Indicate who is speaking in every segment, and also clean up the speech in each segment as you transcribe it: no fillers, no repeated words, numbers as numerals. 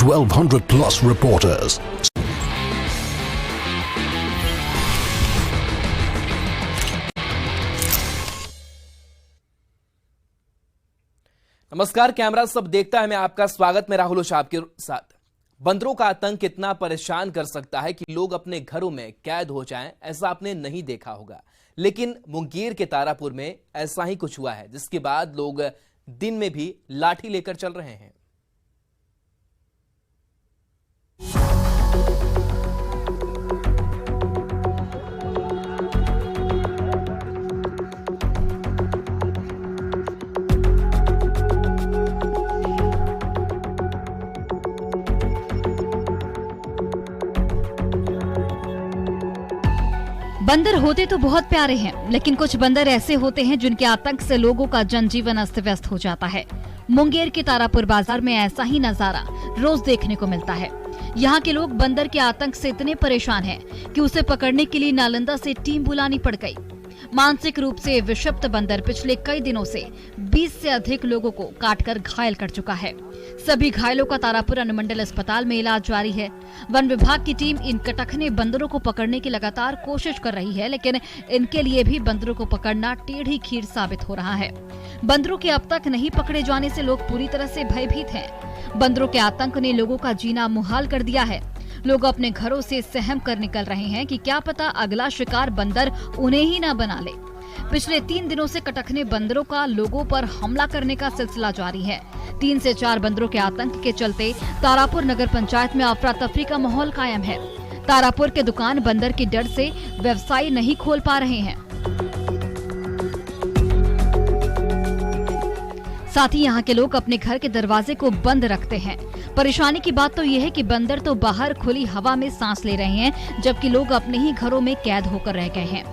Speaker 1: 1200 plus reporters.
Speaker 2: नमस्कार, camera सब देखता है, मैं आपका स्वागत में राहुल ओझा आपके साथ। बंदरों का आतंक कितना परेशान कर सकता है कि लोग अपने घरों में कैद हो जाएं, ऐसा आपने नहीं देखा होगा। लेकिन मुंगेर के तारापुर में ऐसा ही कुछ हुआ है, जिसके बाद लोग दिन में भी लाठी लेकर चल रहे हैं।
Speaker 3: बंदर होते तो बहुत प्यारे हैं, लेकिन कुछ बंदर ऐसे होते हैं जिनके आतंक से लोगों का जनजीवन अस्त व्यस्त हो जाता है। मुंगेर के तारापुर बाजार में ऐसा ही नजारा रोज देखने को मिलता है। यहाँ के लोग बंदर के आतंक से इतने परेशान हैं कि उसे पकड़ने के लिए नालंदा से टीम बुलानी पड़ गई। मानसिक रूप से विक्षिप्त बंदर पिछले कई दिनों से 20 से अधिक लोगों को काटकर घायल कर चुका है। सभी घायलों का तारापुर अनुमंडल अस्पताल में इलाज जारी है। वन विभाग की टीम इन कटखने बंदरों को पकड़ने की लगातार कोशिश कर रही है, लेकिन इनके लिए भी बंदरों को पकड़ना टेढ़ी खीर साबित हो रहा है। बंदरों के अब तक नहीं पकड़े जाने से लोग पूरी तरह से भयभीत हैं। बंदरों के आतंक ने लोगों का जीना मुहाल कर दिया है। लोग अपने घरों से सहम कर निकल रहे हैं कि क्या पता अगला शिकार बंदर उन्हें ही न बना ले। पिछले 3 दिनों से कटखने बंदरों का लोगों पर हमला करने का सिलसिला जारी है। 3 से 4 बंदरों के आतंक के चलते तारापुर नगर पंचायत में अफरा तफरी का माहौल कायम है। तारापुर के दुकान बंदर के डर से व्यवसाय नहीं खोल पा रहे हैं। साथ ही यहाँ के लोग अपने घर के दरवाजे को बंद रखते हैं। परेशानी की बात तो यह है कि बंदर तो बाहर खुली हवा में सांस ले रहे हैं, जबकि लोग अपने ही घरों में कैद होकर रह गए हैं।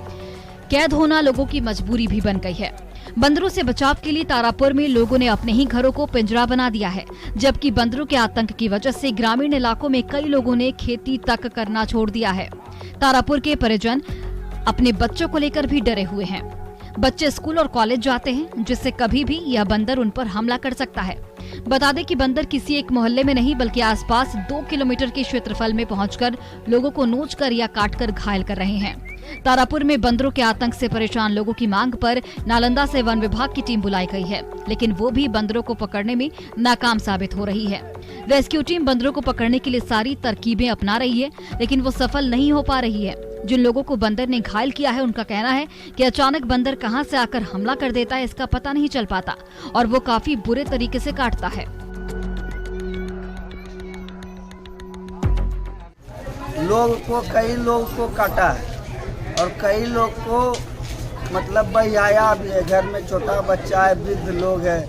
Speaker 3: कैद होना लोगों की मजबूरी भी बन गई है। बंदरों से बचाव के लिए तारापुर में लोगों ने अपने ही घरों को पिंजरा बना दिया है, जबकि बंदरों के आतंक की वजह से ग्रामीण इलाकों में कई लोगों ने खेती तक करना छोड़ दिया है। तारापुर के परिजन अपने बच्चों को लेकर भी डरे हुए हैं। बच्चे स्कूल और कॉलेज जाते हैं, जिससे कभी भी यह बंदर उन पर हमला कर सकता है। बता दें कि बंदर किसी एक मोहल्ले में नहीं बल्कि आसपास 2 किलोमीटर के क्षेत्रफल में पहुंचकर लोगों को नोचकर या काटकर घायल कर रहे हैं। तारापुर में बंदरों के आतंक से परेशान लोगों की मांग पर नालंदा से वन विभाग की टीम बुलाई गई है, लेकिन वो भी बंदरों को पकड़ने में नाकाम साबित हो रही है। रेस्क्यू टीम बंदरों को पकड़ने के लिए सारी तरकीबें अपना रही है, लेकिन वो सफल नहीं हो पा रही है। जिन लोगों को बंदर ने घायल किया है, उनका कहना है कि अचानक बंदर कहां से आकर हमला कर देता है, इसका पता नहीं चल पाता और वो काफी बुरे तरीके से काटता है।
Speaker 4: कई लोग को काटा है और कई लोग को मतलब बहियाया भी है। घर में छोटा बच्चा है, वृद्ध लोग है।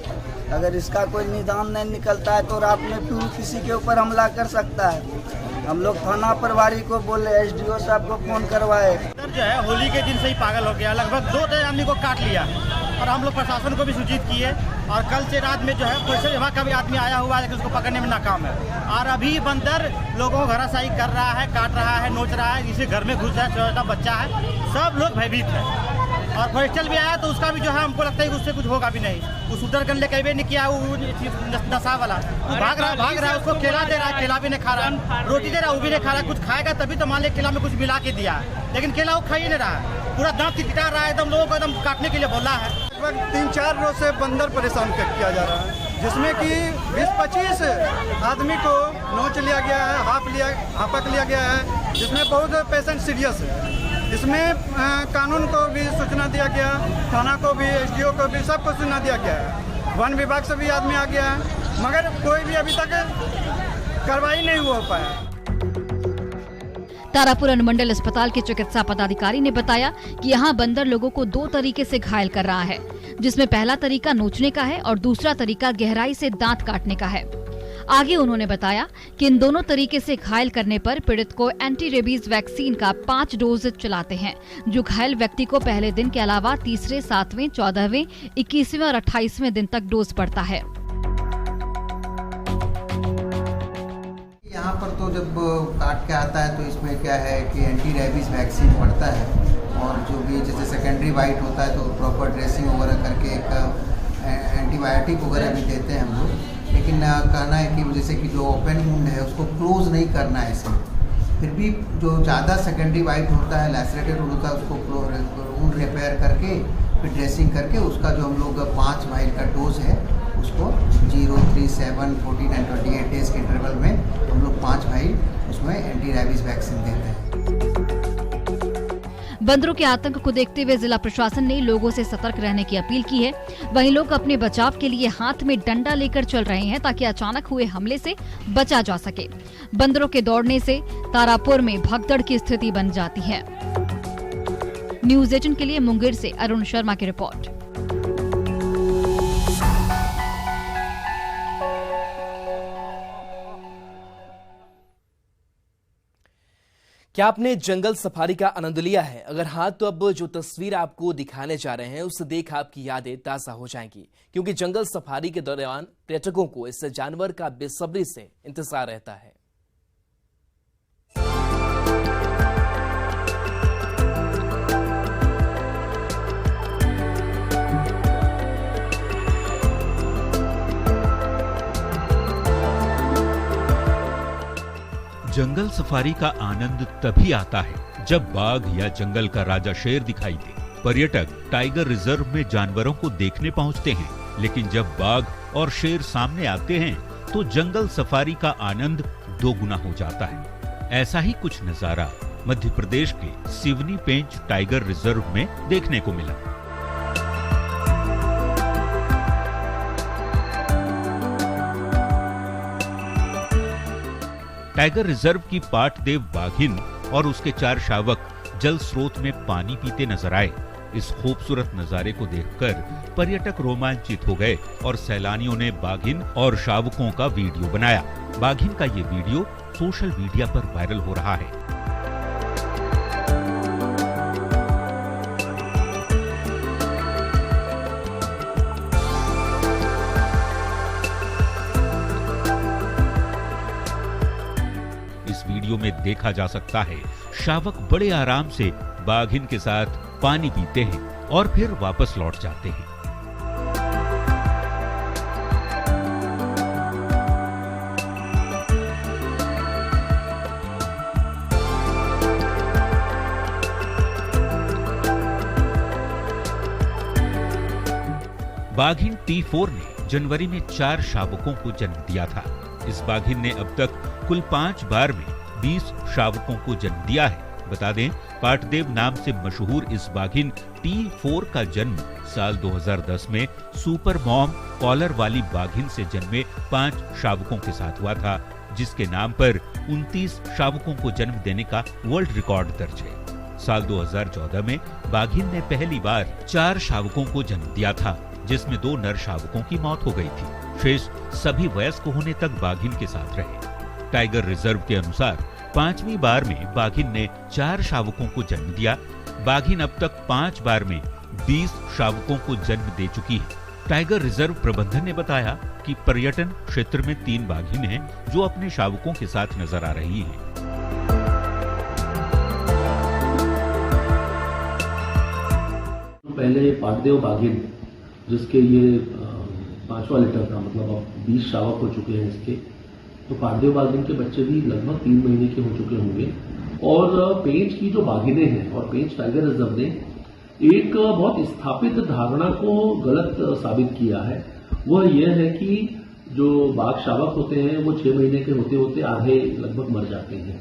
Speaker 4: अगर इसका कोई निदान नहीं निकलता है तो रात में फिर किसी के ऊपर हमला कर सकता है। हम लोग थाना प्रभारी को बोले, SDO साहब को फोन करवाए।
Speaker 5: सर जो है होली के दिन से ही पागल हो गया, लगभग 2 आदमी को काट लिया और हम लोग प्रशासन को भी सूचित किए और कल से रात में जो है कोई से वहाँ का भी आदमी आया हुआ है, लेकिन उसको पकड़ने में नाकाम है। और अभी बंदर लोगों को घराशाही कर रहा है, काट रहा है, नोच रहा है, जिसे घर में घुस है, छोटा बच्चा है, सब लोग भयभीत है। और फॉरेस्टल भी आया तो उसका भी जो है हमको लगता है कि उससे कुछ होगा भी नहीं। वो शूटर गन लेके भी नहीं किया, वो नशा वाला भाग रहा है, उसको केला दे रहा है, केला भी नहीं खा रहा है, रोटी दे रहा है, वो भी नहीं खा रहा है। कुछ खाएगा तभी तो मान लिया केला में कुछ मिला के दिया, लेकिन केला वो खा ही नहीं रहा है, पूरा दांत किटा रहा है, एकदम लोगों को एकदम काटने के लिए बोला है।
Speaker 6: लगभग 3-4 रोज से बंदर परेशान किया जा रहा है, जिसमें कि 20-25 आदमी को नोच लिया गया है, हापक लिया गया है, जिसमें बहुत पेशेंट सीरियस है। इसमें कानून को भी सूचना दिया गया, थाना को भी, SDO को भी, सबको सूचना दिया गया है। वन विभाग से भी आदमी आ गया है, मगर कोई भी अभी तक कार्रवाई नहीं हो पाया।
Speaker 3: तारापुर अनुमंडल अस्पताल के चिकित्सा पदाधिकारी ने बताया कि यहाँ बंदर लोगों को 2 तरीके से घायल कर रहा है, जिसमें पहला तरीका नोचने का है और दूसरा तरीका गहराई से दांत काटने का है। आगे उन्होंने बताया कि इन दोनों तरीके से घायल करने पर पीड़ित को एंटी रेबीज वैक्सीन का 5 डोज चलाते हैं, जो घायल व्यक्ति को पहले दिन के अलावा तीसरे, 7वें, 14वें, 21वें और 28वें दिन तक डोज पड़ता है।
Speaker 7: यहाँ पर तो जब काट के आता है तो इसमें क्या है कि एंटी रेबीज वैक्सीन पड़ता है और जो भी जैसे सेकेंडरी बाइट होता है तो प्रॉपर ड्रेसिंग वगैरह करके एक एंटीबायोटिक वगैरह भी देते हैं हम लोग। लेकिन कहना है कि जैसे कि जो ओपन वुंड है उसको क्लोज नहीं करना है इसे। फिर भी जो ज़्यादा सेकेंडरी वाइट होता है, लैसरेटेड होता है, उसको वुंड रिपेयर करके फिर ड्रेसिंग करके उसका जो हम लोग 5 वाइल का डोज है उसको 0, 3, 7, 14 एंड 28 डेज के इंटरवल में हम लोग 5 वाइल उसमें एंटी रेबीज वैक्सीन देते हैं।
Speaker 3: बंदरों के आतंक को देखते हुए जिला प्रशासन ने लोगों से सतर्क रहने की अपील की है। वहीं लोग अपने बचाव के लिए हाथ में डंडा लेकर चल रहे हैं ताकि अचानक हुए हमले से बचा जा सके। बंदरों के दौड़ने से तारापुर में भगदड़ की स्थिति बन जाती है। न्यूज़ 18 के लिए मुंगेर से अरुण शर्मा की रिपोर्ट।
Speaker 2: क्या आपने जंगल सफारी का आनंद लिया है? अगर हाँ तो अब जो तस्वीर आपको दिखाने जा रहे हैं उसे देख आपकी यादें ताज़ा हो जाएंगी, क्योंकि जंगल सफारी के दौरान पर्यटकों को इस जानवर का बेसब्री से इंतजार रहता है।
Speaker 8: जंगल सफारी का आनंद तभी आता है जब बाघ या जंगल का राजा शेर दिखाई दे। पर्यटक टाइगर रिजर्व में जानवरों को देखने पहुंचते हैं, लेकिन जब बाघ और शेर सामने आते हैं तो जंगल सफारी का आनंद दोगुना हो जाता है। ऐसा ही कुछ नजारा मध्य प्रदेश के सिवनी पेंच टाइगर रिजर्व में देखने को मिला। टाइगर रिजर्व की पाटदेव बाघिन और उसके 4 शावक जल स्रोत में पानी पीते नजर आए। इस खूबसूरत नजारे को देखकर पर्यटक रोमांचित हो गए और सैलानियों ने बाघिन और शावकों का वीडियो बनाया। बाघिन का ये वीडियो सोशल मीडिया पर वायरल हो रहा है। वीडियो में देखा जा सकता है शावक बड़े आराम से बाघिन के साथ पानी पीते हैं और फिर वापस लौट जाते हैं। बाघिन T4 ने जनवरी में 4 शावकों को जन्म दिया था। इस बाघिन ने अब तक कुल 5 बार में 20 शावकों को जन्म दिया है। बता दें, पाटदेव नाम से मशहूर इस बाघिन T4 का जन्म साल 2010 में सुपर मॉम कॉलर वाली बाघिन से जन्मे 5 शावकों के साथ हुआ था, जिसके नाम पर 29 शावकों को जन्म देने का वर्ल्ड रिकॉर्ड दर्ज है। साल 2014 में बाघिन ने पहली बार 4 शावकों को जन्म दिया था, जिसमें 2 नर शावकों की मौत हो गई थी। शेष सभी वयस्क होने तक बाघिन के साथ रहे। टाइगर रिजर्व के अनुसार 5वीं बार में बाघिन ने 4 शावकों को जन्म दिया। बाघिन अब तक 5 बार में 20 शावकों को जन्म दे चुकी है। टाइगर रिजर्व प्रबंधन ने बताया कि पर्यटन क्षेत्र में 3 बाघिन हैं जो अपने शावकों के साथ नजर आ रही हैं।
Speaker 9: पहले पाटदेव बाघिन, जिसके ये 5वां लीटर था, मतलब अब 20 शावक हो चुके हैं इसके, तो पाटदेव बाघिन के बच्चे भी लगभग 3 महीने के हो चुके होंगे। और पेंच की जो बाघिनें हैं और पेंच टाइगर रिजर्व ने एक बहुत स्थापित धारणा को गलत साबित किया है। वह यह है कि जो बाघ शावक होते हैं वो 6 महीने के होते होते आधे लगभग मर जाते हैं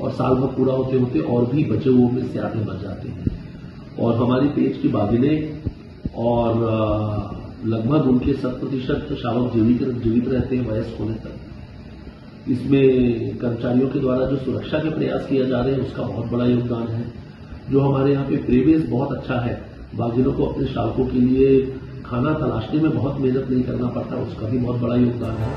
Speaker 9: और साल भर पूरा होते होते और भी बचे हुए में से आधे मर जाते हैं। और हमारी पेंच की बाघिनें और लगभग उनके 100% शावक जीवित रहते हैं वयस्क होने तक। इसमें कर्मचारियों के द्वारा जो सुरक्षा के प्रयास किए जा रहे हैं उसका बहुत बड़ा योगदान है। जो हमारे यहाँ पे प्रेवेस बहुत अच्छा है, बाघिनों को अपने शावकों के लिए खाना तलाशने में बहुत मेहनत नहीं करना पड़ता, उसका भी बहुत बड़ा योगदान है।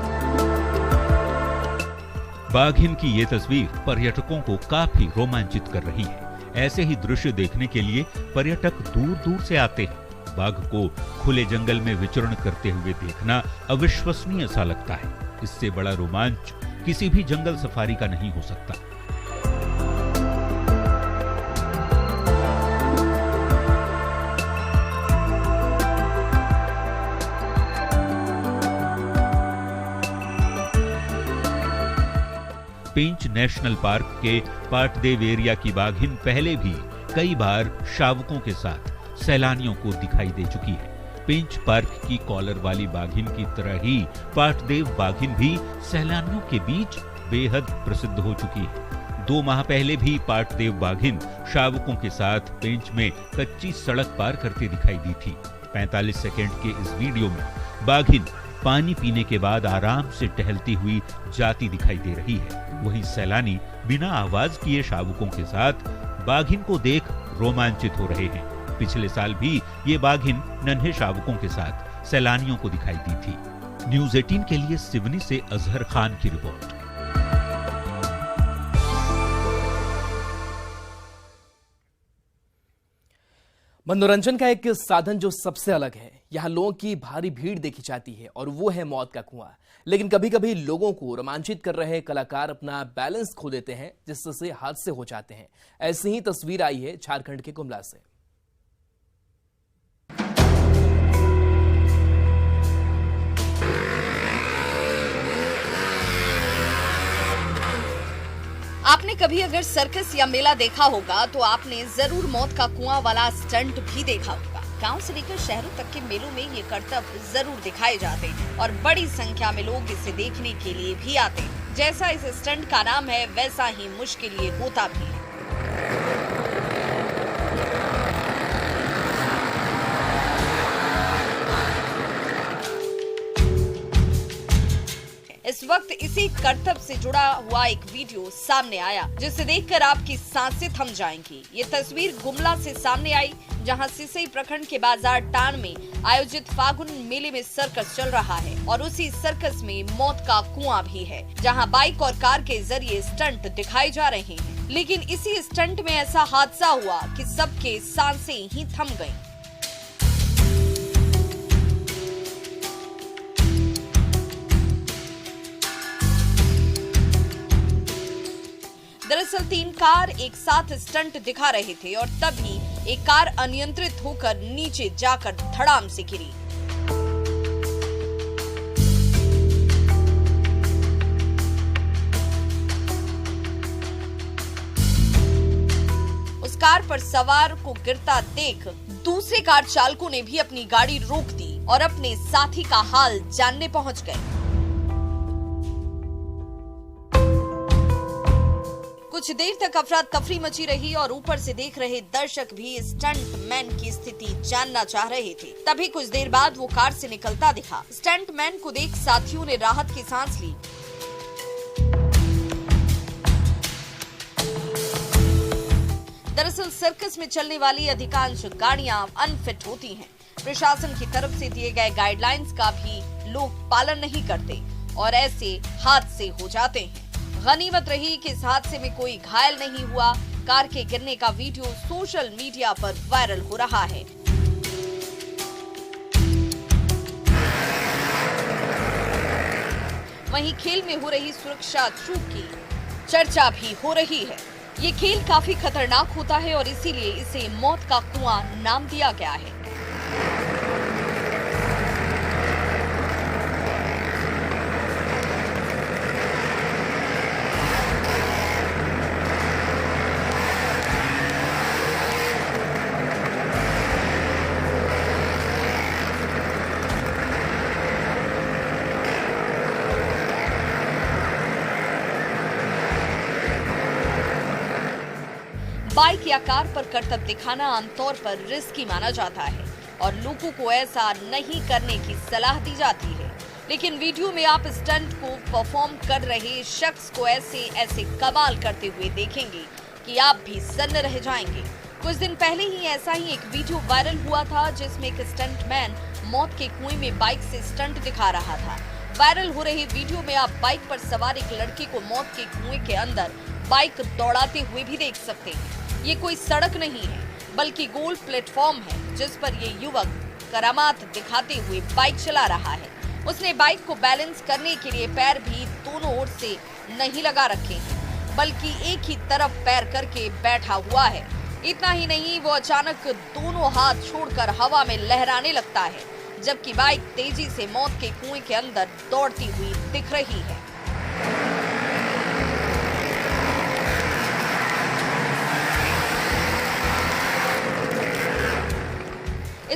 Speaker 8: बाघिन की ये तस्वीर पर्यटकों को काफी रोमांचित कर रही है। ऐसे ही दृश्य देखने के लिए पर्यटक दूर दूर से आते हैं। बाघ को खुले जंगल में विचरण करते हुए देखना अविश्वसनीय सा लगता है। इससे बड़ा रोमांच किसी भी जंगल सफारी का नहीं हो सकता। पेंच नेशनल पार्क के पाटदेव एरिया की बाघिन पहले भी कई बार शावकों के साथ सैलानियों को दिखाई दे चुकी है। पेंच पार्क की कॉलर वाली बाघिन की तरह ही पाटदेव बाघिन भी सैलानियों के बीच बेहद प्रसिद्ध हो चुकी है। 2 माह पहले भी पाटदेव बाघिन शावकों के साथ पेंच में कच्ची सड़क पार करते दिखाई दी थी। 45 सेकंड के इस वीडियो में बाघिन पानी पीने के बाद आराम से टहलती हुई जाती दिखाई दे रही है। वहीं सैलानी बिना आवाज किए शावकों के साथ बाघिन को देख रोमांचित हो रहे हैं। पिछले साल भी ये बाघिन नन्हे शावकों के साथ सैलानियों को दिखाई दी थी। न्यूज़ 18 के लिए सिवनी से अजहर खान की रिपोर्ट।
Speaker 2: मनोरंजन का एक साधन जो सबसे अलग है, यहाँ लोगों की भारी भीड़ देखी जाती है और वो है मौत का कुआं। लेकिन कभी कभी लोगों को रोमांचित कर रहे कलाकार अपना बैलेंस खो देते हैं, जिससे हादसे हो जाते हैं। ऐसी ही तस्वीर आई है झारखंड के गुमला से।
Speaker 10: आपने कभी अगर सर्कस या मेला देखा होगा तो आपने जरूर मौत का कुआं वाला स्टंट भी देखा होगा। गांव से लेकर शहरों तक के मेलों में ये करतब जरूर दिखाए जाते हैं और बड़ी संख्या में लोग इसे देखने के लिए भी आते हैं। जैसा इस स्टंट का नाम है, वैसा ही मुश्किल ये होता भी है। इस वक्त इसी करतब से जुड़ा हुआ एक वीडियो सामने आया, जिसे देखकर आपकी सांसें थम जाएंगी। ये तस्वीर गुमला से सामने आई, जहां सिसई प्रखंड के बाजार टाण में आयोजित फागुन मेले में सर्कस चल रहा है और उसी सर्कस में मौत का कुआं भी है, जहां बाइक और कार के जरिए स्टंट दिखाए जा रहे हैं। लेकिन इसी स्टंट में ऐसा हादसा हुआ कि सबके सांसें ही थम गईं। दरअसल 3 कार एक साथ स्टंट दिखा रहे थे और तभी एक कार अनियंत्रित होकर नीचे जाकर धड़ाम से गिरी। उस कार पर सवार को गिरता देख दूसरे कार चालकों ने भी अपनी गाड़ी रोक दी और अपने साथी का हाल जानने पहुंच गए। कुछ देर तक अफरा तफरी मची रही और ऊपर से देख रहे दर्शक भी स्टंट मैन की स्थिति जानना चाह रहे थे। तभी कुछ देर बाद वो कार से निकलता दिखा। स्टंट मैन को देख साथियों ने राहत की सांस ली। दरअसल सर्कस में चलने वाली अधिकांश गाड़ियां अनफिट होती हैं। प्रशासन की तरफ से दिए गए गाइडलाइंस का भी लोग पालन नहीं करते और ऐसे हादसे हो जाते हैं। गनीमत रही कि इस हादसे में कोई घायल नहीं हुआ। कार के गिरने का वीडियो सोशल मीडिया पर वायरल हो रहा है। वहीं खेल में हो रही सुरक्षा चूक की चर्चा भी हो रही है। ये खेल काफी खतरनाक होता है और इसीलिए इसे मौत का कुआं नाम दिया गया है। बाइक या कार पर करतब दिखाना आमतौर पर रिस्की माना जाता है और लोगों को ऐसा नहीं करने की सलाह दी जाती है। लेकिन वीडियो में आप स्टंट को परफॉर्म कर रहे शख्स को ऐसे कमाल करते हुए देखेंगे कि आप भी सन्न रह जाएंगे। कुछ दिन पहले ही ऐसा ही एक वीडियो वायरल हुआ था, जिसमें एक स्टंट मैन मौत के कुएं में बाइक से स्टंट दिखा रहा था। वायरल हो रही वीडियो में आप बाइक पर सवार एक लड़के को मौत के कुएं के अंदर बाइक दौड़ाते हुए भी देख सकते हैं। ये कोई सड़क नहीं है, बल्कि गोल प्लेटफॉर्म है, जिस पर ये युवक करामात दिखाते हुए बाइक चला रहा है। उसने बाइक को बैलेंस करने के लिए पैर भी दोनों ओर से नहीं लगा रखे हैं, बल्कि एक ही तरफ पैर करके बैठा हुआ है। इतना ही नहीं, वो अचानक दोनों हाथ छोड़कर हवा में लहराने लगता है, जबकि बाइक तेजी से मौत के कुएं के अंदर दौड़ती हुई दिख रही है।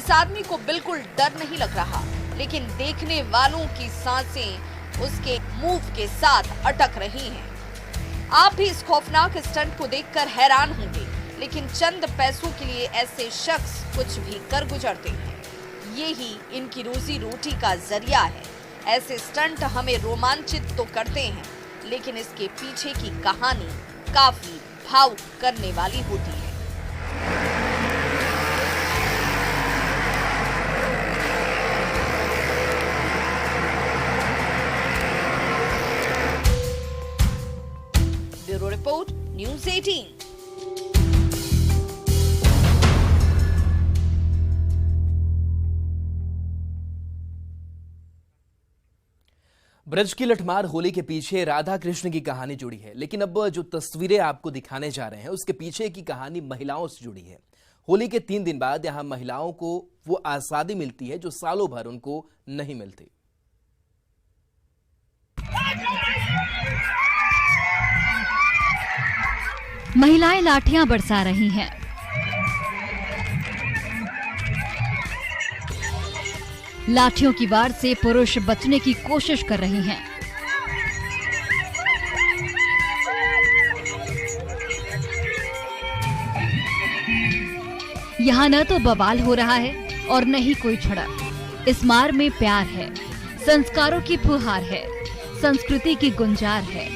Speaker 10: इस आदमी को बिल्कुल डर नहीं लग रहा, लेकिन देखने वालों की सांसें उसके मूव के साथ अटक रही हैं। आप भी इस खौफनाक स्टंट को देखकर हैरान होंगे, लेकिन चंद पैसों के लिए ऐसे शख्स कुछ भी कर गुजरते हैं। ये ही इनकी रोजी रोटी का जरिया है। ऐसे स्टंट हमें रोमांचित तो करते हैं, लेकिन इसके पीछे की कहानी काफी भावुक करने वाली होती है। Bureau report, news 18।
Speaker 2: ब्रज की लठमार होली के पीछे राधा कृष्ण की कहानी जुड़ी है, लेकिन अब जो तस्वीरें आपको दिखाने जा रहे हैं उसके पीछे की कहानी महिलाओं से जुड़ी है। होली के 3 दिन बाद यहां महिलाओं को वो आजादी मिलती है जो सालों भर उनको नहीं मिलती।
Speaker 3: महिलाएं लाठियां बरसा रही हैं। लाठियों की वार से पुरुष बचने की कोशिश कर रहे हैं। यहाँ न तो बवाल हो रहा है और न ही कोई झड़प। इस मार में प्यार है, संस्कारों की फुहार है, संस्कृति की गुंजार है।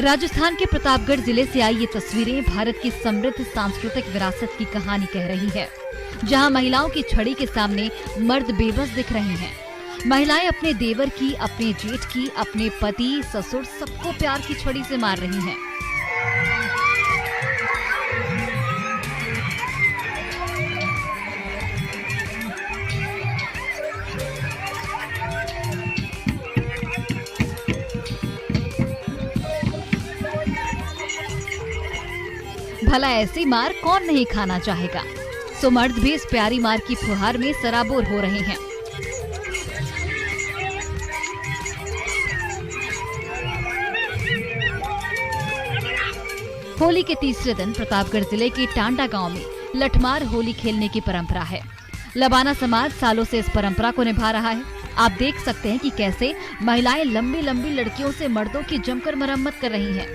Speaker 3: राजस्थान के प्रतापगढ़ जिले से आई ये तस्वीरें भारत की समृद्ध सांस्कृतिक विरासत की कहानी कह रही है, जहां महिलाओं की छड़ी के सामने मर्द बेबस दिख रहे हैं। महिलाएं अपने देवर की, अपने जेठ की, अपने पति, ससुर, सबको प्यार की छड़ी से मार रही हैं। भला ऐसी मार कौन नहीं खाना चाहेगा। सो मर्द भी इस प्यारी मार की फुहार में सराबोर हो रहे हैं। होली के तीसरे दिन प्रतापगढ़ जिले के टांडा गांव में लठमार होली खेलने की परंपरा है। लबाना समाज सालों से इस परंपरा को निभा रहा है। आप देख सकते हैं कि कैसे महिलाएं लंबी लंबी लड़कियों से मर्दों की जमकर मरम्मत कर रही हैं।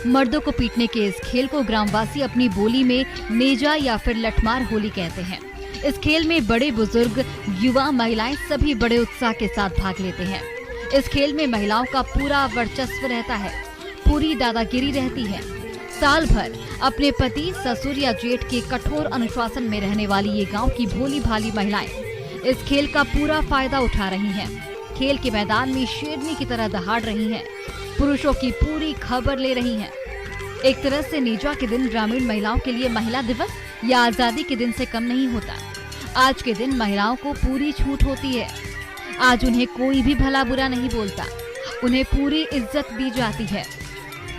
Speaker 3: मर्दों को पीटने के इस खेल को ग्रामवासी अपनी बोली में नेजा या फिर लठमार होली कहते हैं। इस खेल में बड़े बुजुर्ग, युवा, महिलाएं सभी बड़े उत्साह के साथ भाग लेते हैं। इस खेल में महिलाओं का पूरा वर्चस्व रहता है, पूरी दादागिरी रहती है। साल भर अपने पति, ससुर या जेठ के कठोर अनुशासन में रहने वाली ये गांव की भोली भाली महिलाएं इस खेल का पूरा फायदा उठा रही हैं। खेल के मैदान में शेरनी की तरह दहाड़ रही हैं, पुरुषों की पूरी खबर ले रही हैं। एक तरह से नेजा के दिन ग्रामीण महिलाओं के लिए महिला दिवस या आजादी के दिन से कम नहीं होता। आज के दिन महिलाओं को पूरी छूट होती है। आज उन्हें कोई भी भला बुरा नहीं बोलता, उन्हें पूरी इज्जत दी जाती है।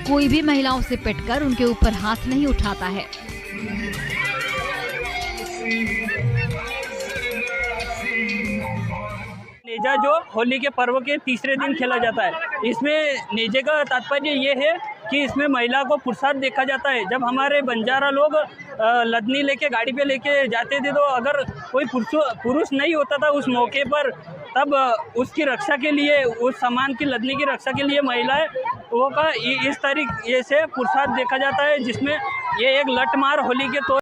Speaker 3: कोई भी महिलाओं से पिटकर उनके ऊपर हाथ नहीं उठाता है।
Speaker 11: नेजा जो होली के पर्व के तीसरे दिन खेला जाता है। इसमें नेजे का तात्पर्य ये है कि इसमें महिला को पुरुषार्थ देखा जाता है। जब हमारे बंजारा लोग लदनी लेके गाड़ी पे लेके जाते थे, तो अगर कोई पुरुष नहीं होता था उस मौके पर, तब उसकी रक्षा के लिए, उस सामान की लदनी की रक्षा के लिए महिलाएं वो का इस तरीके से पुरुषार्थ देखा जाता है, जिसमें ये एक लठमार होली के तौर